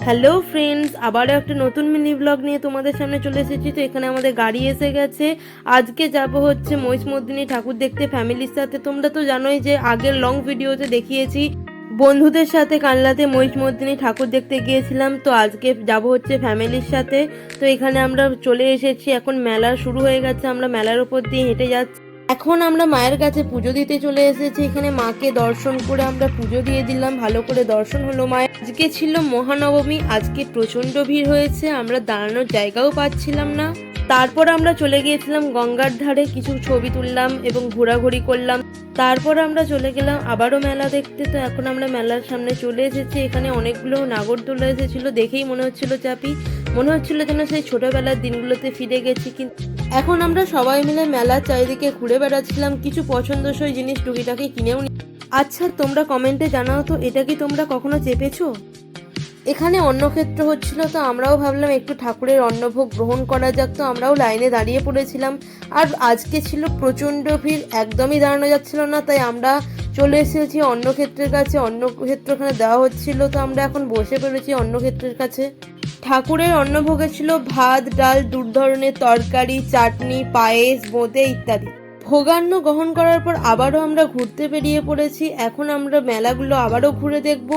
Hello friends, আবারও একটা নতুন মিনি ব্লগ নিয়ে তোমাদের সামনে চলে এসেছি। তো এখানে আমাদের গাড়ি এসে গেছে। আজকে যাব হচ্ছে মহিষমর্দিনী ঠাকুর দেখতে ফ্যামিলির সাথে। তোমরা তো জানোই যে আগের লং ভিডিওতে দেখিয়েছি বন্ধুদের সাথে কানলাতে মহিষমর্দিনী ঠাকুর দেখতে গিয়েছিলাম। তো আজকে যাব হচ্ছে ফ্যামিলির সাথে। তো এখানে আমরা চলে এসেছি, এখন মেলা শুরু হয়ে গেছে, আমরা মেলার উপর দিয়ে হেঁটে যাচ্ছি। এখন আমরা মায়ের কাছে পুজো দিতে চলে এসেছি। এখানে মাকে দর্শন করে আমরা পুজো দিয়ে দিলাম, ভালো করে দর্শন হলো মায়ের। আজকে ছিল মহানবমী, আজকে প্রচন্ড ভিড় হয়েছে, আমরা দাঁড়ানোর জায়গাও পাচ্ছিলাম না। তারপর আমরা চলে গিয়েছিলাম গঙ্গার ধারে, কিছু ছবি তুললাম এবং ঘোরাঘুরি করলাম। তারপর আমরা চলে গেলাম আবারও মেলা দেখতে। তো এখন আমরা মেলার সামনে চলে এসেছি। এখানে অনেকগুলো নাগরদোলা এসেছিল, দেখেই মনে হচ্ছিল চাপি, মনে হচ্ছিল যেন সেই ছোটবেলার দিনগুলোতে ফিরে গেছি। কিন্তু এখন আমরা সবাই মিলে মেলার চারিদিকে ঘুরে বেড়াচ্ছিলাম, কিছু পছন্দসই জিনিস টুকিটাকি কিনেও আচ্ছা, তোমরা কমেন্টে জানাও তো, এটা কি তোমরা কখনো চেপেছো? এখানে অন্নক্ষেত্র হচ্ছিল, তো আমরাও ভাবলাম একটু ঠাকুরের অন্নভোগ গ্রহণ করা যাক। তো আমরাও লাইনে দাঁড়িয়ে পড়েছিলাম। আর আজকে ছিল প্রচণ্ড ভিড়, একদমই দাঁড়ানো যাচ্ছিল না, তাই আমরা চলে এসেছি অন্নক্ষেত্রের কাছে। অন্নক্ষেত্র ওখানে দেওয়া হচ্ছিল, তো আমরা এখন বসে পড়েছি অন্নক্ষেত্রের কাছে। ঠাকুরের অন্নভোগে ছিল ভাত, ডাল, দু ধরনের তরকারি, চাটনি, পায়েস, বোঁদে ইত্যাদি। ভোগান্ন গ্রহণ করার পর আবারও আমরা ঘুরতে বেরিয়ে পড়েছি। এখন আমরা মেলাগুলো আবারও ঘুরে দেখব।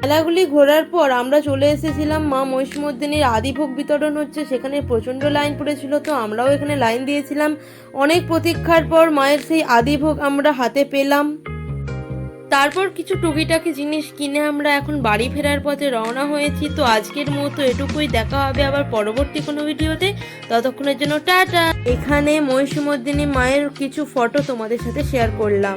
মেলাগুলি ঘোরার পর আমরা চলে এসেছিলাম মা মহিষমর্দিনীর আদিভোগ বিতরণ হচ্ছে, সেখানে প্রচণ্ড লাইন পড়েছিল। তো আমরাও এখানে লাইন দিয়েছিলাম। অনেক প্রতীক্ষার পর মায়ের সেই আদিভোগ আমরা হাতে পেলাম। তারপর কিছু টুকিটাকি জিনিস কিনে আমরা এখন বাড়ি ফেরার পথে রওনা হয়েছি। তো আজকের মতো এটুকুই, দেখা হবে আবার পরবর্তী কোনো ভিডিওতে। ততক্ষণের জন্য টাটা। এখানে মহিষমর্দিনী মায়ের কিছু ফটো তোমাদের সাথে শেয়ার করলাম।